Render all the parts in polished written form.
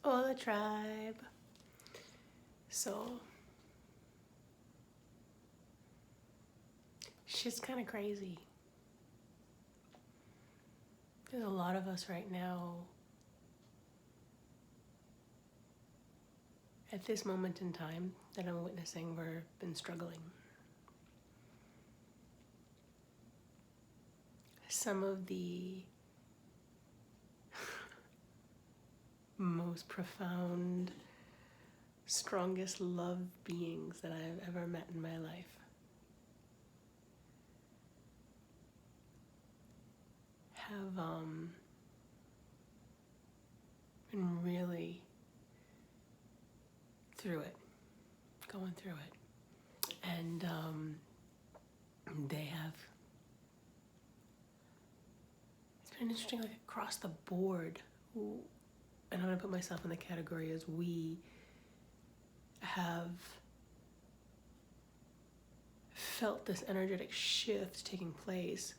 Hola tribe. So shit's kind of crazy. There's a lot of us right now at this moment in time that I'm witnessing, we've been struggling. Some of the most profound, strongest love beings that I've ever met in my life have been really going through it. And they have, it's been interesting, like across the board, and I'm gonna put myself in the category as we have felt this energetic shift taking place,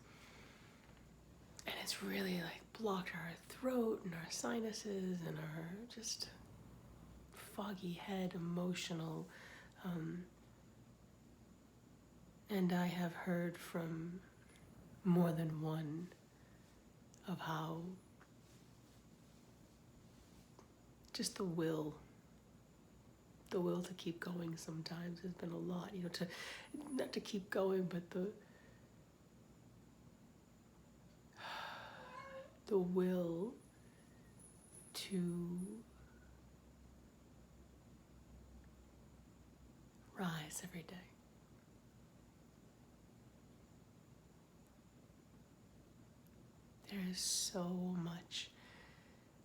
and it's really like blocked our throat and our sinuses and our just foggy head, emotional, and I have heard from more than one of how just the will to keep going sometimes has been a lot, to not to keep going, but the will to rise every day. There is so much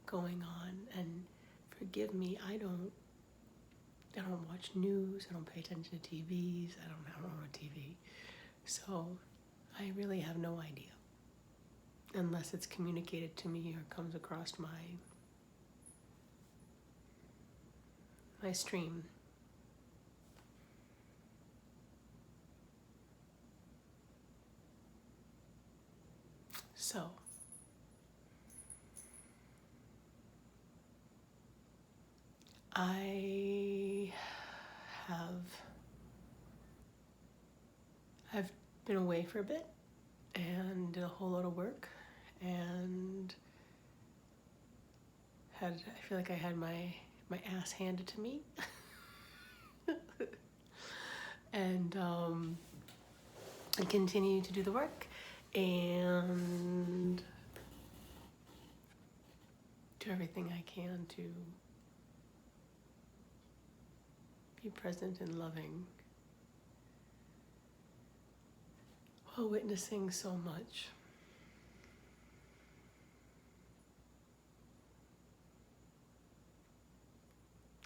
going on, and forgive me, I don't watch news, I don't pay attention to TVs, I don't own a TV, so I really have no idea unless it's communicated to me or comes across my stream. So I've been away for a bit and did a whole lot of work, and I feel like I had my ass handed to me. And I continue to do the work and do everything I can to be present and loving while witnessing so much.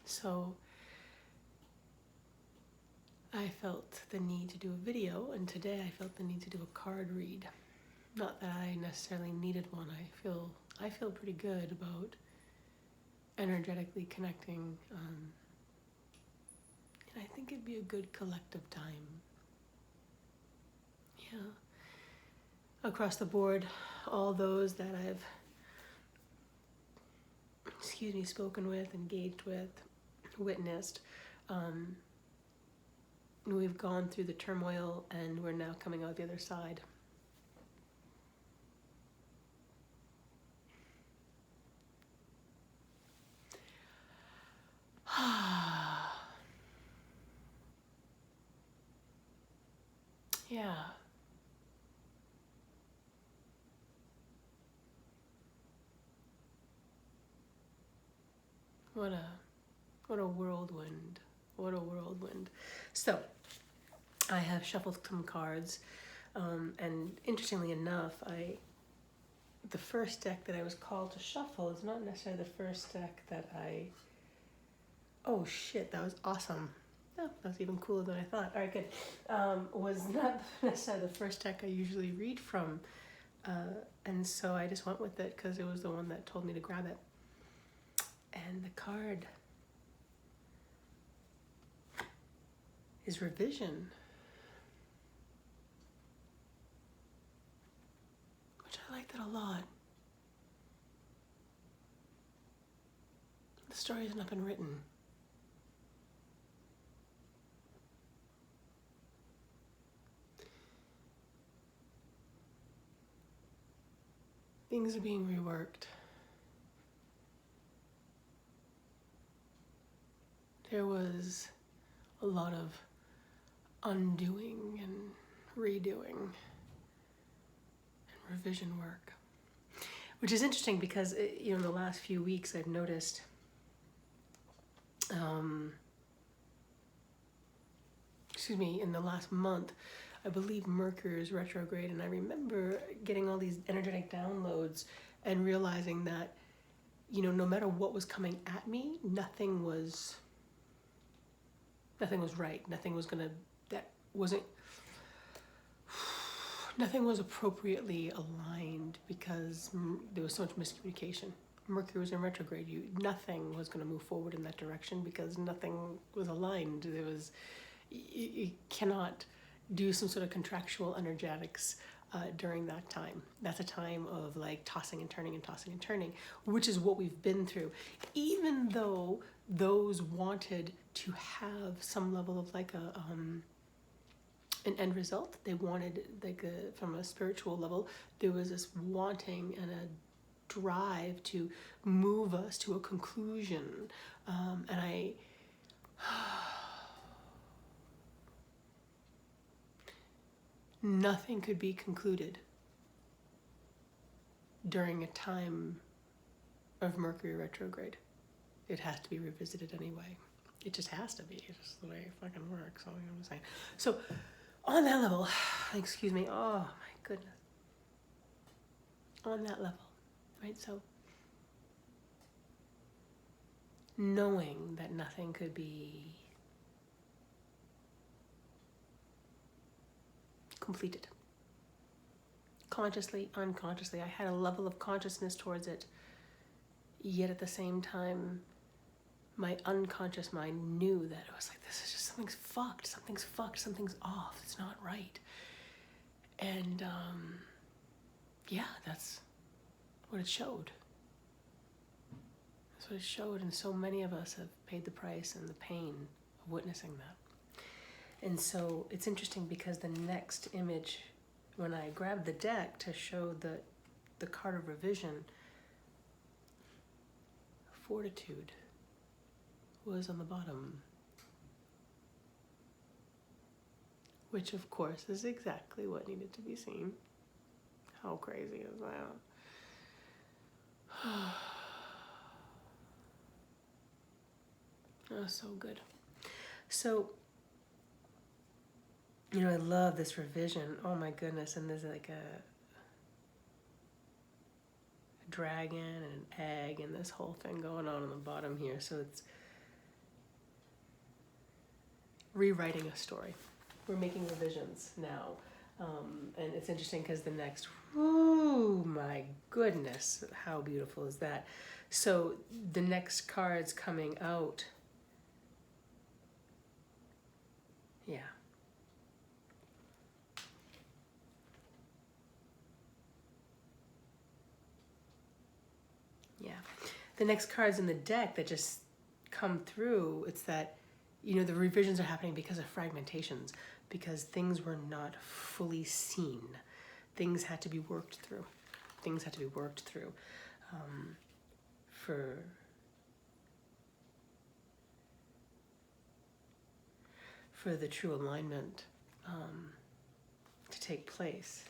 So I felt the need to do a video, and today I felt the need to do a card read. Not that I necessarily needed one. I feel pretty good about energetically connecting, and I think it'd be a good collective time. Yeah. Across the board, all those that I've spoken with, engaged with, witnessed, we've gone through the turmoil and we're now coming out the other side. Yeah. What a whirlwind. What a whirlwind. So, I have shuffled some cards, and interestingly enough, the first deck that I was called to shuffle is not necessarily the first deck that oh shit, that was awesome. Oh, that was even cooler than I thought. All right, good. Was not necessarily the first deck I usually read from, and so I just went with it because it was the one that told me to grab it. And the card is Revision, which I like that a lot. The story has not been written. Things are being reworked. There was a lot of undoing and redoing and revision work, which is interesting because in the last few weeks I've noticed in the last month, I believe Mercury is retrograde, and I remember getting all these energetic downloads and realizing that, no matter what was coming at me, nothing was right. Nothing was appropriately aligned because there was so much miscommunication. Mercury was in retrograde. Nothing was going to move forward in that direction because nothing was aligned. You cannot do some sort of contractual energetics during that time. That's a time of like tossing and turning, which is what we've been through. Even though those wanted to have some level of like an end result, they wanted from a spiritual level, there was this wanting and a drive to move us to a conclusion, and I nothing could be concluded during a time of Mercury retrograde. It has to be revisited anyway. It just has to be. It's just the way it fucking works. All I'm saying. So, on that level, excuse me. Oh my goodness. On that level, right? So, knowing that nothing could be completed. Consciously, unconsciously, I had a level of consciousness towards it, yet at the same time, my unconscious mind knew that it was like, this is just, something's fucked, something's off, it's not right. And that's what it showed. That's what it showed, and so many of us have paid the price and the pain of witnessing that. And so it's interesting because the next image, when I grabbed the deck to show the card of revision, fortitude was on the bottom, which of course is exactly what needed to be seen. How crazy is that? Oh, so good. So, I love this revision. Oh my goodness. And there's like a dragon and an egg and this whole thing going on the bottom here. So it's rewriting a story. We're making revisions now. And it's interesting because the next, oh my goodness, how beautiful is that? So the next card's coming out. Yeah. Yeah. The next cards in the deck that just come through, it's that, the revisions are happening because of fragmentations, because things were not fully seen. Things had to be worked through. For the true alignment to take place.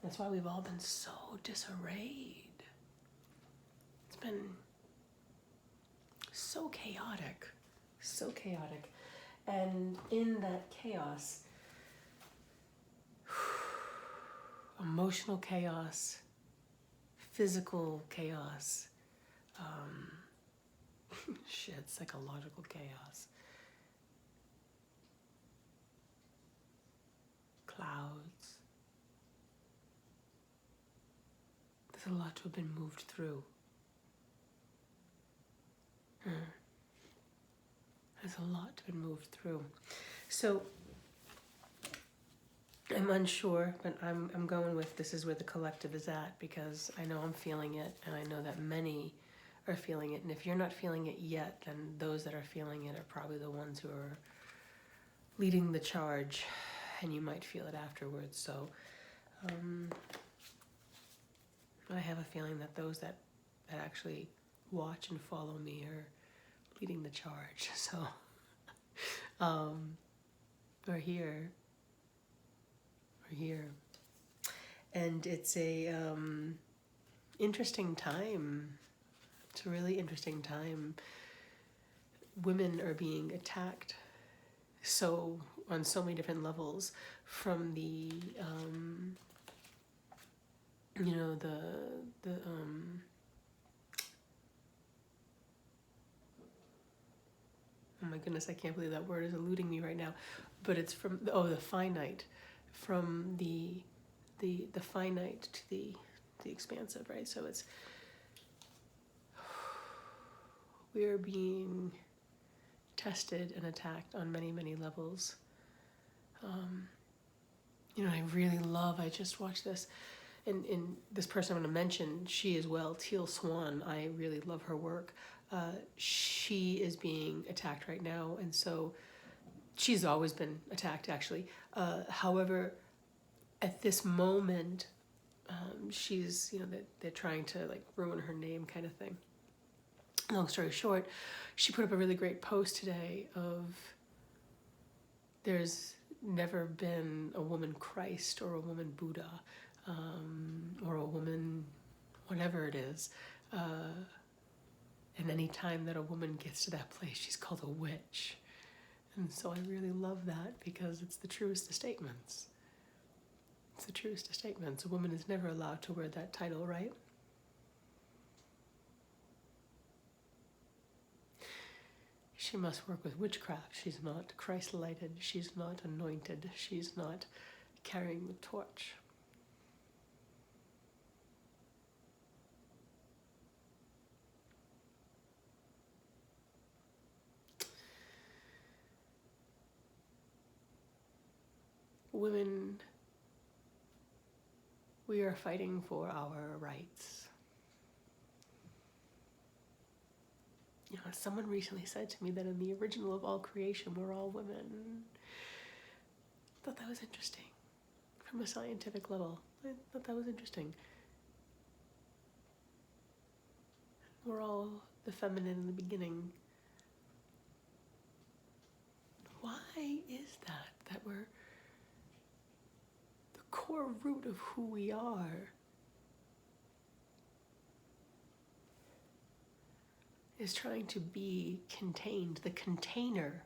That's why we've all been so disarrayed. It's been so chaotic. And in that chaos, emotional chaos, physical chaos, psychological chaos, clouds. There's a lot to have been moved through. There's a lot to have been moved through. So I'm unsure, but I'm going with this is where the collective is at, because I know I'm feeling it, and I know that many are feeling it. And if you're not feeling it yet, then those that are feeling it are probably the ones who are leading the charge, and you might feel it afterwards. So I have a feeling that those that actually watch and follow me are leading the charge. So we're here. And it's a interesting time. It's a really interesting time. Women are being attacked on so many different levels, from the oh my goodness, I can't believe that word is eluding me right now, but it's from the finite, from the finite to the expansive, right? So it's, we are being tested and attacked on many, many levels. I just watched this, and this person I'm going to mention, she as well, Teal Swan, I really love her work. She is being attacked right now, and so she's always been attacked, actually. However, at this moment, she's, they're trying to like ruin her name, kind of thing. Long story short, she put up a really great post today of, there's never been a woman Christ or a woman Buddha, or a woman whatever it is. And any time that a woman gets to that place, she's called a witch. And so I really love that, because it's the truest of statements. It's the truest of statements. A woman is never allowed to wear that title, right? She must work with witchcraft. She's not Christ-lighted. She's not anointed. She's not carrying the torch. Women, we are fighting for our rights. Someone recently said to me that in the original of all creation, we're all women. I thought that was interesting. From a scientific level, I thought that was interesting. We're all the feminine in the beginning. Why is that we're the core root of who we are is trying to be contained? The container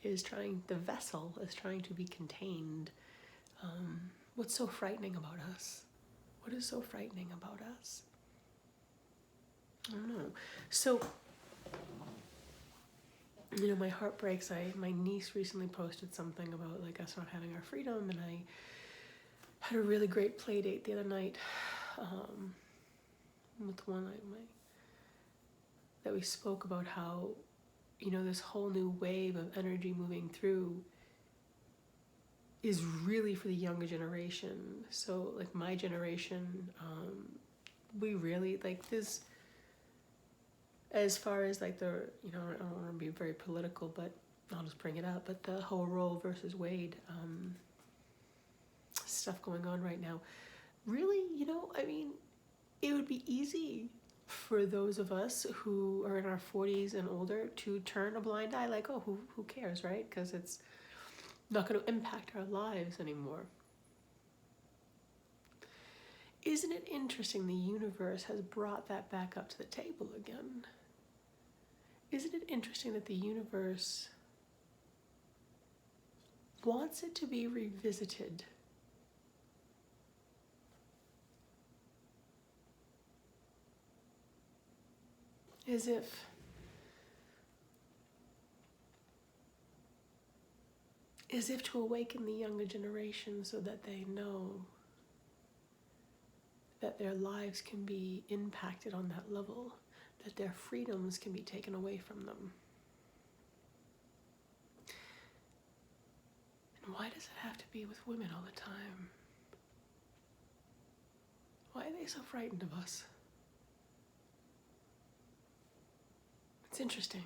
is trying, the vessel is trying to be contained. What's so frightening about us? What is so frightening about us? I don't know. So, my heart breaks. My niece recently posted something about like us not having our freedom, and I had a really great play date the other night with one that we spoke about how, this whole new wave of energy moving through is really for the younger generation. So like my generation, we really like this, as far as like the, I don't want to be very political, but I'll just bring it up, but the whole Roe versus Wade stuff going on right now, really, it would be easy for those of us who are in our 40s and older to turn a blind eye, like, oh, who cares, right? Because it's not going to impact our lives anymore. Isn't it interesting the universe has brought that back up to the table again? Isn't it interesting that the universe wants it to be revisited? As if to awaken the younger generation so that they know that their lives can be impacted on that level, that their freedoms can be taken away from them. And why does it have to be with women all the time? Why are they so frightened of us? It's interesting.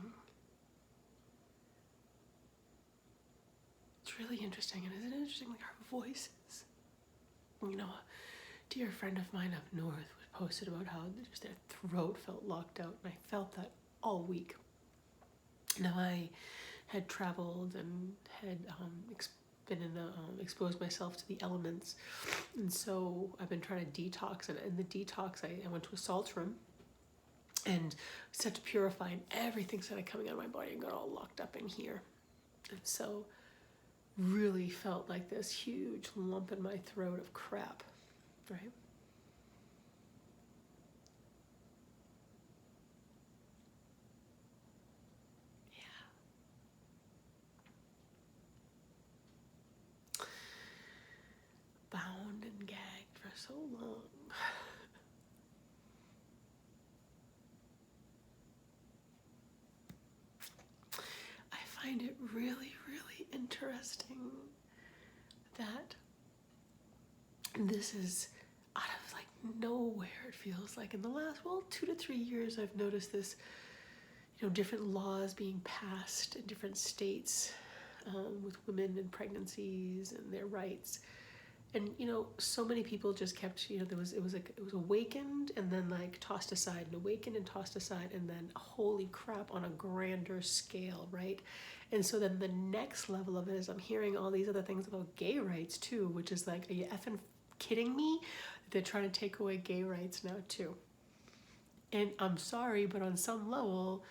It's really interesting. And isn't it interesting, like our voices? You know, a dear friend of mine up north posted about how just their throat felt locked out, and I felt that all week. Now I had traveled and had been in the exposed myself to the elements, and so I've been trying to detox. And in the detox, I went to a salt room and set to purify, and everything started coming out of my body and got all locked up in here. And so really felt like this huge lump in my throat of crap, right? Yeah. Bound and gagged for so long. I find it really, really interesting that this is out of like nowhere. It feels like in the last 2 to 3 years I've noticed this, different laws being passed in different states with women and pregnancies and their rights. And so many people just kept, it was awakened and then like tossed aside, and awakened and tossed aside, and then holy crap, on a grander scale, right? And so then the next level of it is I'm hearing all these other things about gay rights too, which is like, are you effing kidding me? They're trying to take away gay rights now too. And I'm sorry, but on some level,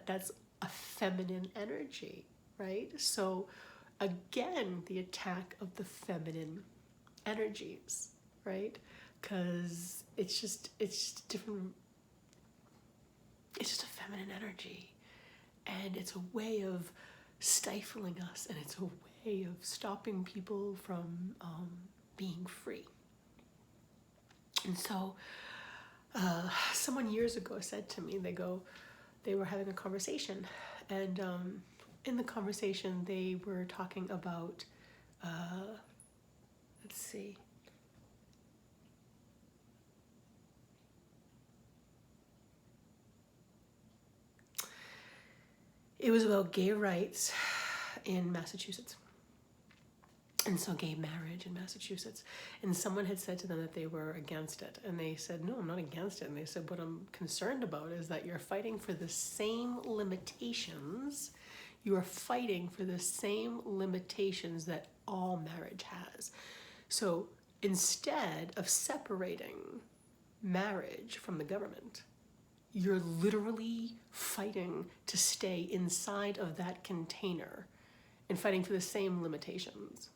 that's a feminine energy, right? So again, the attack of the feminine energies, right? Because it's just different. It's just a feminine energy, and it's a way of stifling us, and it's a way of stopping people from being free. And so someone years ago said to me, they were having a conversation, and in the conversation they were talking about let's see. It was about gay rights in Massachusetts. And so gay marriage in Massachusetts. And someone had said to them that they were against it. And they said, no, I'm not against it. And they said, what I'm concerned about is that you're fighting for the same limitations. You are fighting for the same limitations that all marriage has. So instead of separating marriage from the government, you're literally fighting to stay inside of that container and fighting for the same limitations.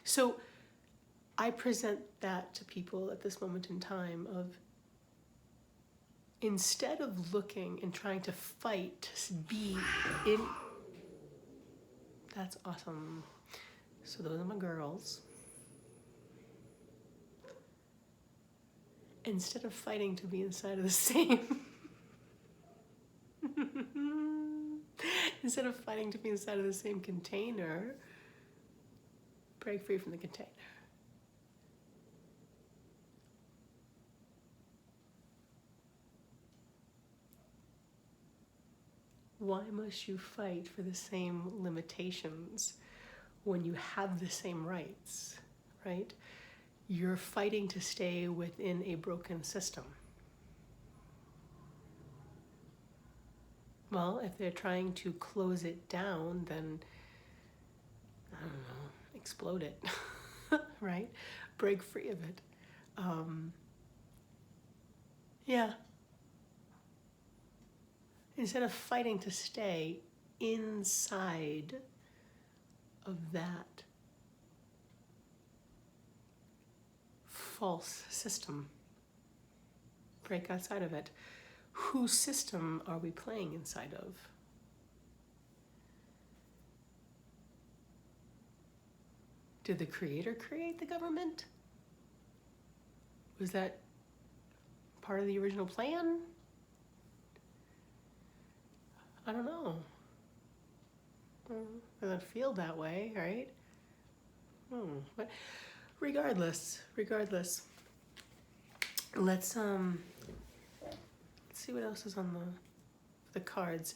So I present that to people at this moment in time of, instead of looking and trying to fight to be in, that's awesome. So those are my girls. Instead of fighting to be inside of the same, instead of fighting to be inside of the same container, break free from the container. Why must you fight for the same limitations when you have the same rights, right? You're fighting to stay within a broken system. Well, if they're trying to close it down, then, I don't know, explode it, right? Break free of it. Yeah. Instead of fighting to stay inside of that false system, break outside of it. Whose system are we playing inside of? Did the creator create the government? Was that part of the original plan? I don't know. It doesn't feel that way, right? But regardless, let's see what else is on the cards.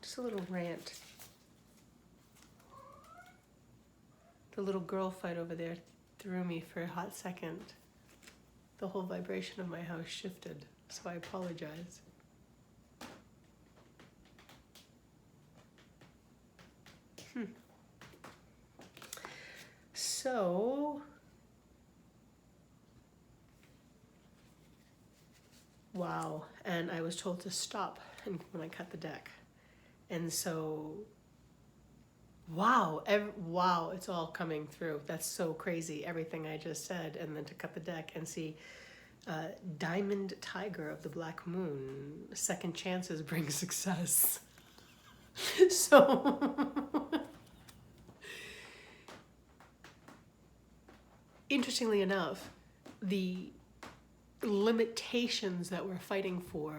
Just a little rant. The little girl fight over there threw me for a hot second. The whole vibration of my house shifted, so I apologize. So, wow, and I was told to stop when I cut the deck. And so, wow, wow, it's all coming through. That's so crazy, everything I just said. And then to cut the deck and see Diamond Tiger of the Black Moon, second chances bring success. So, interestingly enough, the limitations that we're fighting for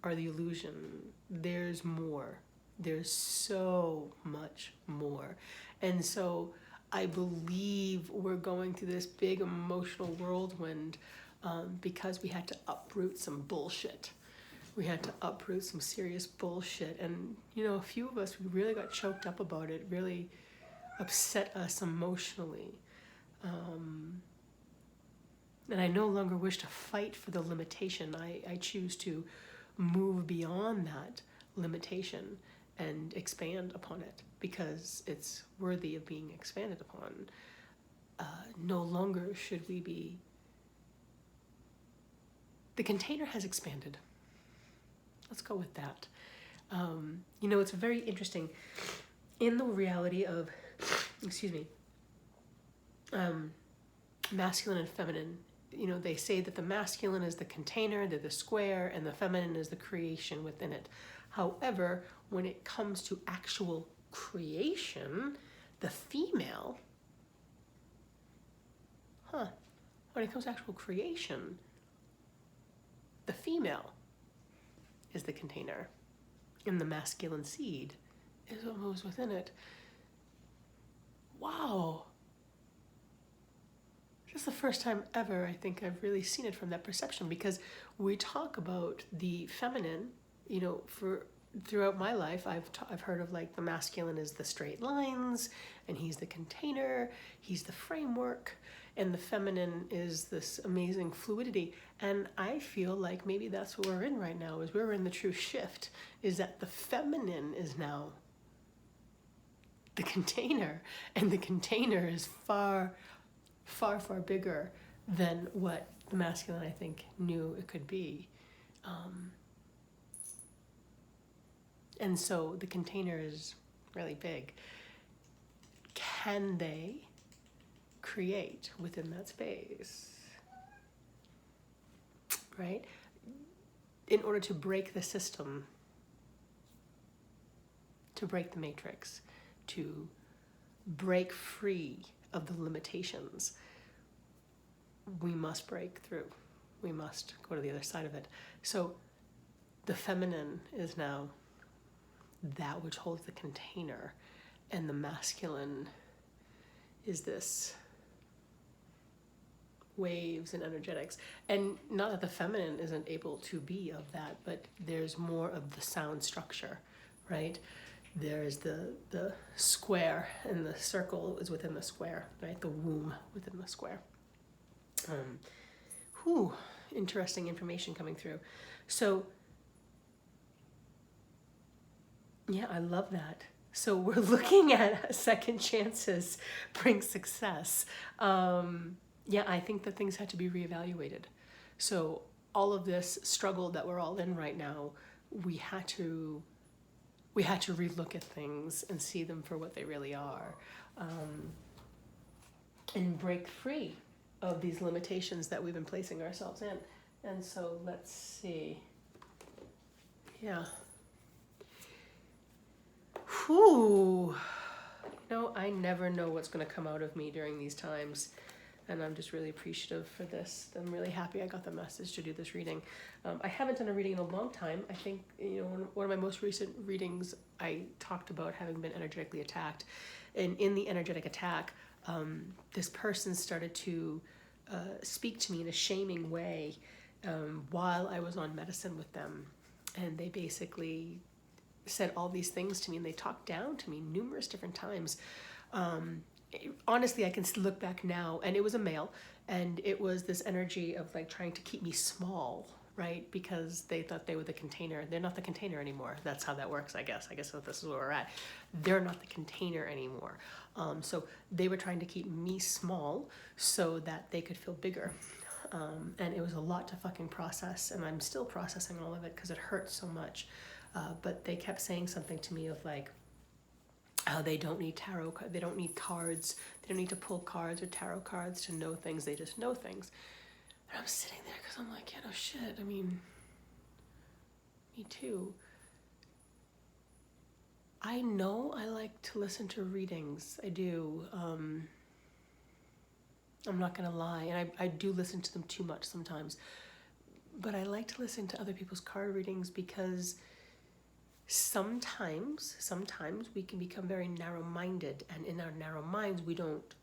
are the illusion. There's more. There's so much more. And so I believe we're going through this big emotional whirlwind because we had to uproot some bullshit. We had to uproot some serious bullshit. And, you know, a few of us, we really got choked up about it, really upset us emotionally. And I no longer wish to fight for the limitation. I choose to move beyond that limitation and expand upon it because it's worthy of being expanded upon. No longer should we be... The container has expanded. Let's go with that. You know, it's very interesting. In the reality of, masculine and feminine, you know, they say that the masculine is the container, they're the square, and the feminine is the creation within it. However, when it comes to actual creation, the female, when it comes to actual creation, the female is the container, and the masculine seed is what moves within it. Wow. This is the first time ever I think I've really seen it from that perception, because we talk about the feminine, you know, throughout my life, I've heard of like the masculine is the straight lines, and he's the container, he's the framework, and the feminine is this amazing fluidity. And I feel like maybe that's what we're in right now, is we're in the true shift, is that the feminine is now the container, and the container is far, far, far bigger than what the masculine, I think, knew it could be. And so the container is really big. Can they create within that space? Right? In order to break the system, to break the matrix, to break free of the limitations, we must break through. We must go to the other side of it. So the feminine is now that which holds the container, and the masculine is this waves and energetics. And not that the feminine isn't able to be of that, but there's more of the sound structure, right? There's the square, and the circle is within the square, right? The womb within the square. Interesting information coming through. So, yeah, I love that. So we're looking at second chances bring success. Yeah, I think that things had to be reevaluated. So all of this struggle that we're all in right now, we had to relook at things and see them for what they really are, and break free of these limitations that we've been placing ourselves in. And so let's see. Yeah. Whew. No, I never know what's going to come out of me during these times. And I'm just really appreciative for this. I'm really happy I got the message to do this reading. I haven't done a reading in a long time. I think, you know, one of my most recent readings, I talked about having been energetically attacked. And in the energetic attack, this person started to speak to me in a shaming way while I was on medicine with them. And they basically said all these things to me, and they talked down to me numerous different times. Honestly, I can look back now, and it was a male, and it was this energy of like trying to keep me small, right? Because they thought they were the container. They're not the container anymore. That's how that works, I guess. I guess this is where we're at. They're not the container anymore. So they were trying to keep me small so that they could feel bigger. And it was a lot to fucking process, and I'm still processing all of it because it hurts so much. But they kept saying something to me of like, how they don't need tarot, they don't need cards, they don't need to pull cards or tarot cards to know things, they just know things. And I'm sitting there because I'm like, yeah, no shit, I mean, me too. I know I like to listen to readings, I do. I'm not gonna lie, and I do listen to them too much sometimes. But I like to listen to other people's card readings because sometimes we can become very narrow-minded, and in our narrow minds we don't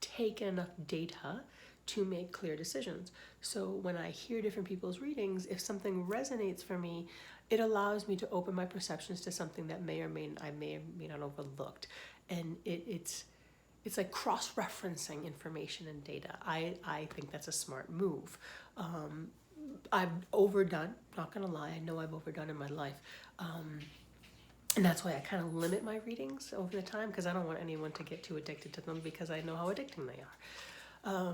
take enough data to make clear decisions. So when I hear different people's readings, if something resonates for me, it allows me to open my perceptions to something that may or may not overlooked. And it's like cross-referencing information and data. I think that's a smart move. I've overdone, not gonna lie, I know I've overdone in my life. And that's why I kind of limit my readings over the time, because I don't want anyone to get too addicted to them, because I know how addicting they are.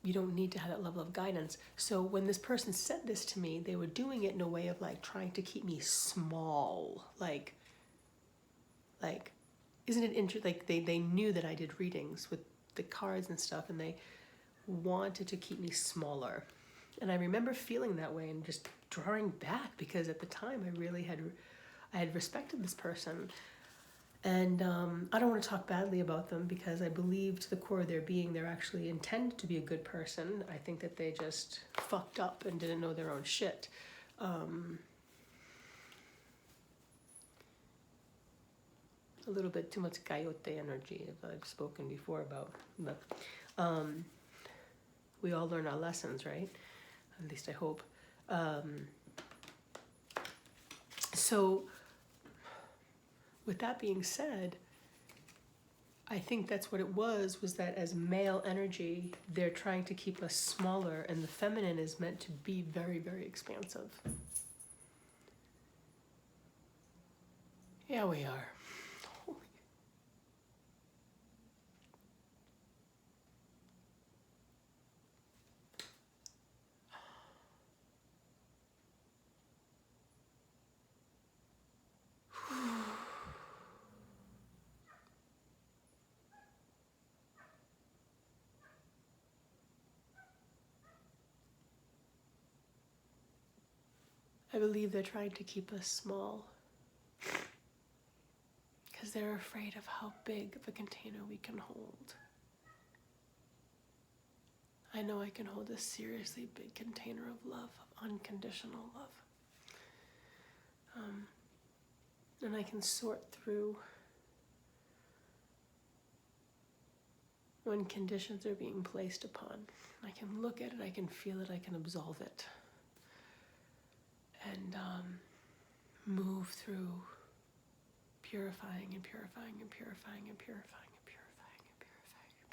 You don't need to have that level of guidance. So when this person said this to me, they were doing it in a way of like trying to keep me small. Like, isn't it interesting? Like they knew that I did readings with the cards and stuff, and they wanted to keep me smaller. And I remember feeling that way and just drawing back, because at the time I had respected this person. And I don't want to talk badly about them, because I believe to the core of their being they're actually intended to be a good person. I think that they just fucked up and didn't know their own shit. A little bit too much coyote energy, if I've spoken before about. But we all learn our lessons, right? At least I hope. So with that being said, I think that's what it was that as male energy, they're trying to keep us smaller, and the feminine is meant to be very, very expansive. Yeah, we are. I believe they're trying to keep us small because they're afraid of how big of a container we can hold. I know I can hold a seriously big container of love, of unconditional love. And I can sort through when conditions are being placed upon. I can look at it, I can feel it, I can absolve it. And move through purifying and purifying and purifying and purifying and purifying and purifying and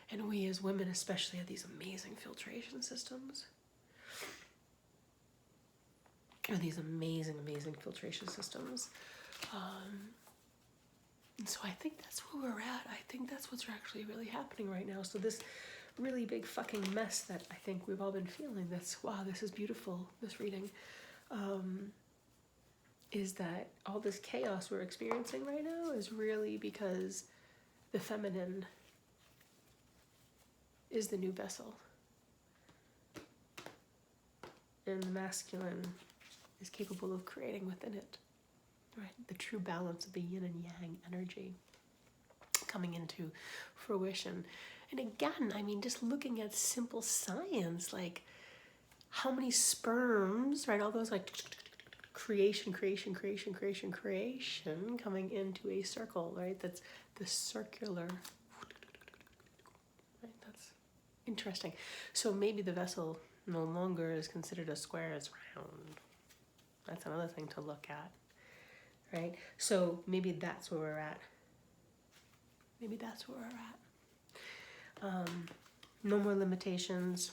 purifying. And we as women especially have these amazing filtration systems. These amazing, amazing filtration systems. And so I think that's where we're at. I think that's what's actually really happening right now. So this really big fucking mess that I think we've all been feeling, that's, wow, this is beautiful, this reading, is that all this chaos we're experiencing right now is really because the feminine is the new vessel. And the masculine is capable of creating within it, right? The true balance of the yin and yang energy coming into fruition. And again, I mean, just looking at simple science, like how many sperms, right? All those like creation coming into a circle, right? That's the circular, right? That's interesting. So maybe the vessel no longer is considered a square, it's round. That's another thing to look at, right? So maybe that's where we're at. Maybe that's where we're at. No more limitations.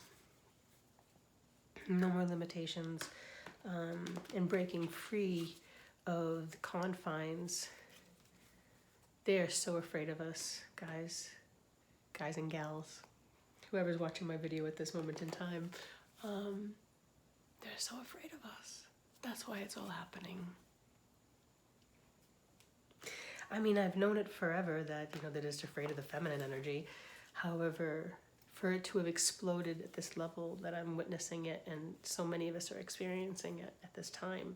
No more limitations. And breaking free of the confines. They're so afraid of us, guys and gals. Whoever's watching my video at this moment in time, they're so afraid of us. That's why it's all happening. I mean, I've known it forever that, they're just afraid of the feminine energy. However, for it to have exploded at this level that I'm witnessing it, and so many of us are experiencing it at this time.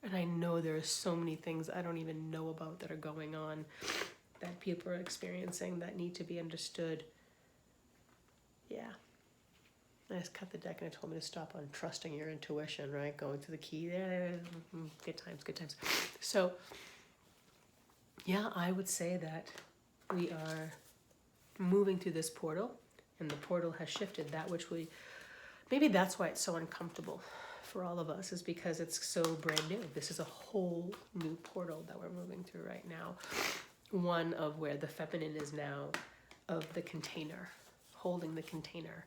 And I know there are so many things I don't even know about that are going on, that people are experiencing, that need to be understood. Yeah. I just cut the deck and it told me to stop on trusting your intuition, right? Going to the key there. Good times. So, yeah, I would say that we are moving through this portal, and the portal has shifted. Maybe that's why it's so uncomfortable for all of us, is because it's so brand new. This is a whole new portal that we're moving through right now. One of where the feminine is now of the container, holding the container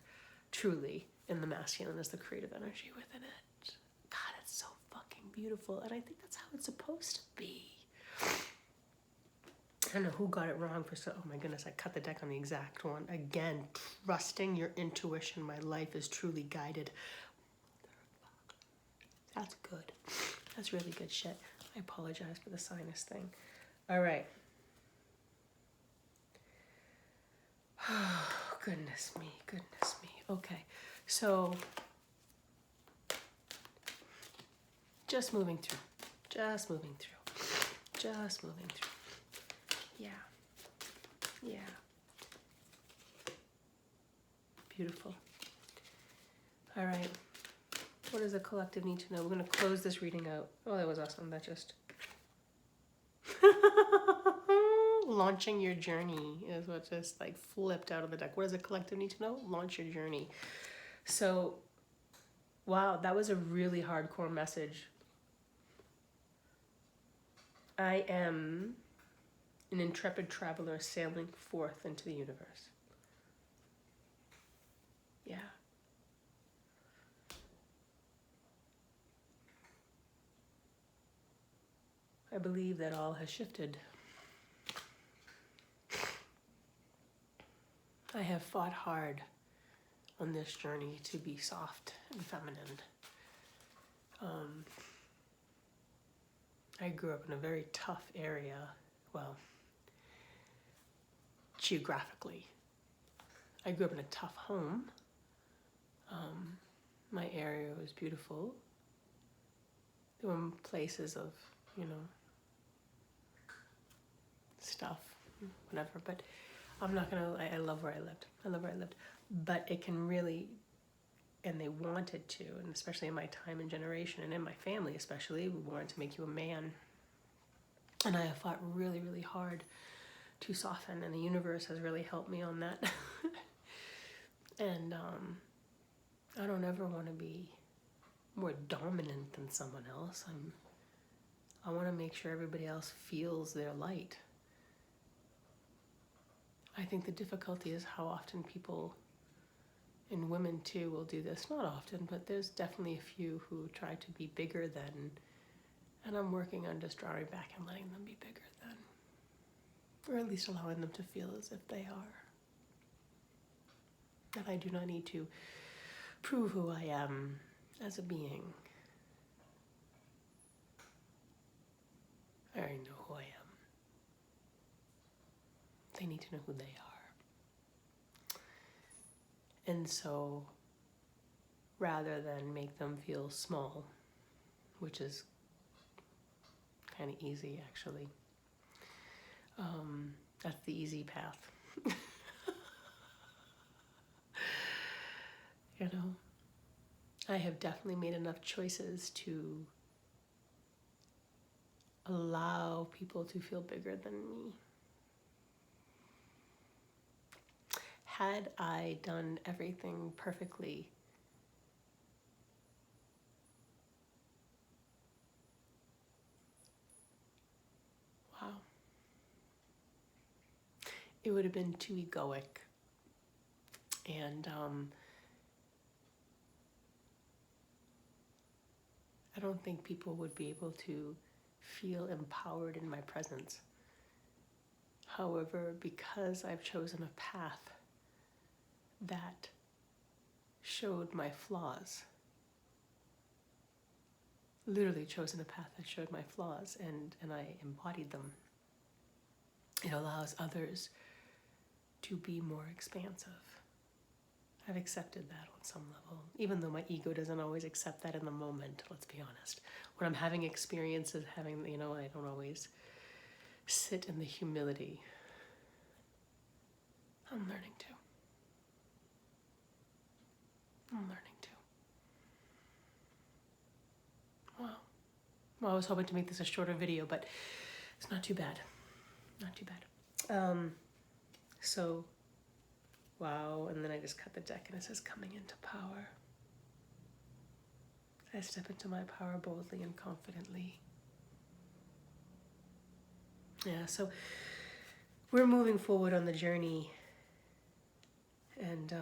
truly, and the masculine is the creative energy within it. God, it's so fucking beautiful, and I think that's how it's supposed to be. I don't know who got it wrong oh my goodness, I cut the deck on the exact one. Again, trusting your intuition. My life is truly guided. That's good. That's really good shit. I apologize for the sinus thing. All right. Oh, goodness me. Okay, so just moving through. Yeah. Beautiful. All right. What does the collective need to know? We're going to close this reading out. Oh, that was awesome. That just... Launching your journey is what just like flipped out of the deck. What does the collective need to know? Launch your journey. So, wow, that was a really hardcore message. I am an intrepid traveler sailing forth into the universe. Yeah. I believe that all has shifted. I have fought hard on this journey to be soft and feminine. I grew up in a very tough area, well, geographically. I grew up in a tough home. My area was beautiful. There were places of, stuff, whatever, but I'm not gonna, I love where I lived. But it can really, and they wanted to, and especially in my time and generation, and in my family especially, we wanted to make you a man. And I have fought really, really hard to soften, and the universe has really helped me on that. And I don't ever want to be more dominant than someone else. I want to make sure everybody else feels their light. I think the difficulty is how often people, and women too, will do this. Not often, but there's definitely a few who try to be bigger than, and I'm working on just drawing back and letting them be bigger than, or at least allowing them to feel as if they are. That I do not need to prove who I am as a being. I already know who I am. They need to know who they are. And so, rather than make them feel small, which is kind of easy actually, that's the easy path. I have definitely made enough choices to allow people to feel bigger than me. Had I done everything perfectly, wow, it would have been too egoic. And I don't think people would be able to feel empowered in my presence. However, because I've chosen a path that showed my flaws, literally chosen a path that showed my flaws, and I embodied them, it allows others to be more expansive. I've accepted that on some level, even though my ego doesn't always accept that in the moment, let's be honest. When I'm having experiences, I don't always sit in the humility. I'm learning to. Wow. Well, I was hoping to make this a shorter video, but it's not too bad. Not too bad. So, wow, and then I just cut the deck and it says coming into power. I step into my power boldly and confidently. Yeah, so we're moving forward on the journey, and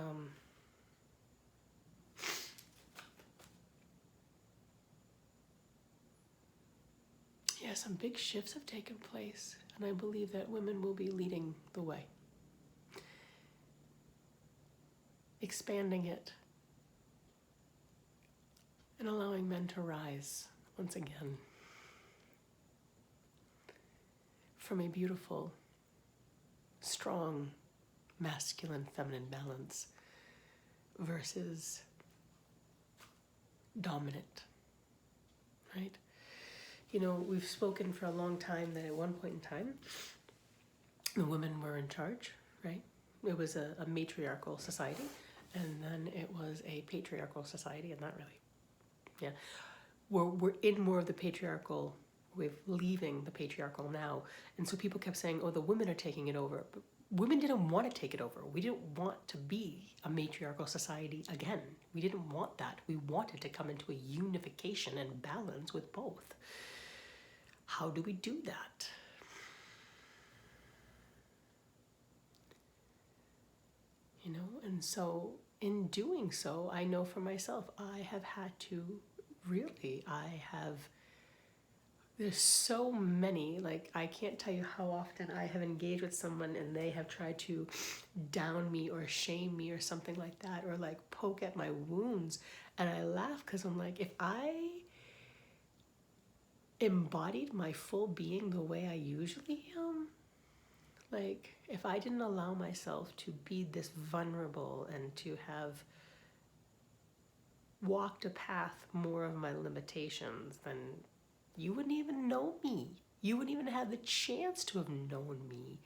yeah, some big shifts have taken place, and I believe that women will be leading the way, expanding it, and allowing men to rise once again from a beautiful, strong, masculine, feminine balance versus dominant, right? You know, we've spoken for a long time that at one point in time, the women were in charge, right? It was a matriarchal society, and then it was a patriarchal society, and not really. Yeah, we're in more of the patriarchal. We're leaving the patriarchal now, and so people kept saying, "Oh, the women are taking it over." But women didn't want to take it over. We didn't want to be a matriarchal society again. We didn't want that. We wanted to come into a unification and balance with both. How do we do that? You know, and so in doing so, I know for myself, I have had to there's so many, like, I can't tell you how often I have engaged with someone and they have tried to down me or shame me or something like that, or like poke at my wounds. And I laugh because I'm like, if I embodied my full being the way I usually am, like, if I didn't allow myself to be this vulnerable and to have walked a path more of my limitations, then you wouldn't even know me. You wouldn't even have the chance to have known me.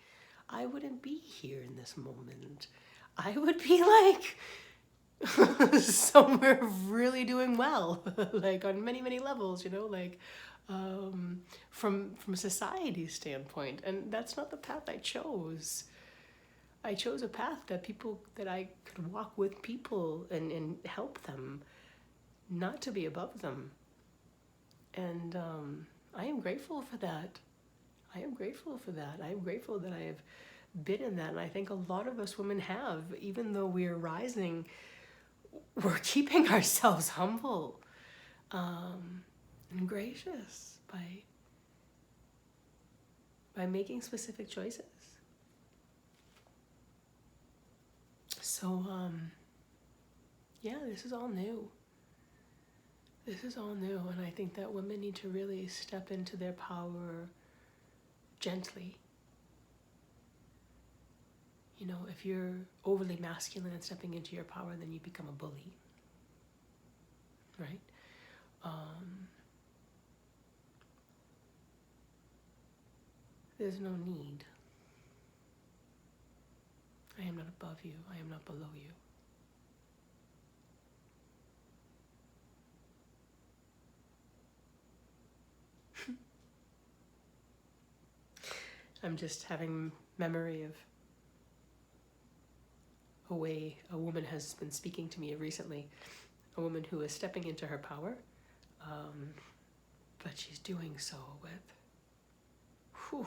I wouldn't be here in this moment. I would be like somewhere really doing well, like on many, many levels, you know, like from society's standpoint. And that's not the path I chose. I chose a path that I could walk with people and help them, not to be above them. And I am grateful for that. I am grateful for that. I am grateful that I have been in that. And I think a lot of us women have, even though we're rising, we're keeping ourselves humble and gracious by making specific choices. So, yeah, this is all new. This is all new, and I think that women need to really step into their power gently. You know, if you're overly masculine and stepping into your power, then you become a bully, right? There's no need. I am not above you. I am not below you. I'm just having memory of a way a woman has been speaking to me recently, a woman who is stepping into her power, but she's doing so with, whew,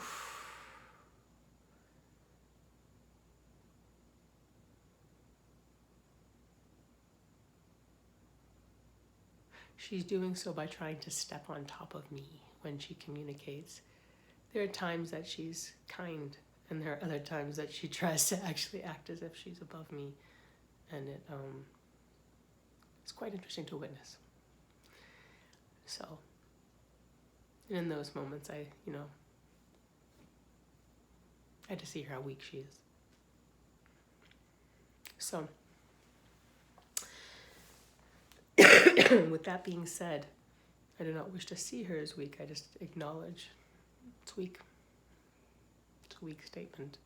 she's doing so by trying to step on top of me when she communicates. There are times that she's kind, and there are other times that she tries to actually act as if she's above me, and it's quite interesting to witness. So, and in those moments, I had to see how weak she is. So, with that being said, I do not wish to see her as weak. I just acknowledge it's weak. It's a weak statement.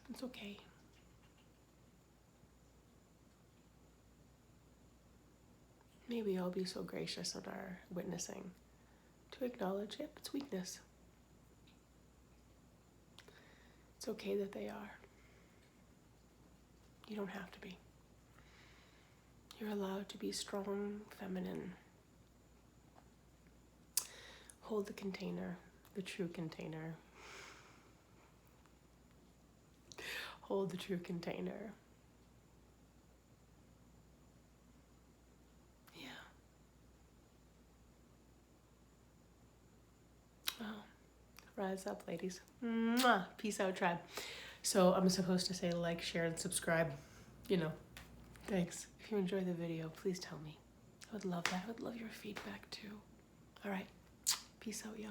It's okay. Maybe I'll be so gracious in our witnessing to acknowledge, yep, it's weakness. It's okay that they are. You don't have to be. You're allowed to be strong, feminine. Hold the container, the true container. Hold the true container. Yeah. Well, rise up, ladies. Mwah. Peace out, tribe. So I'm supposed to say like, share, and subscribe. Thanks. If you enjoyed the video, please tell me. I would love that. I would love your feedback too. All right. Peace out, yo.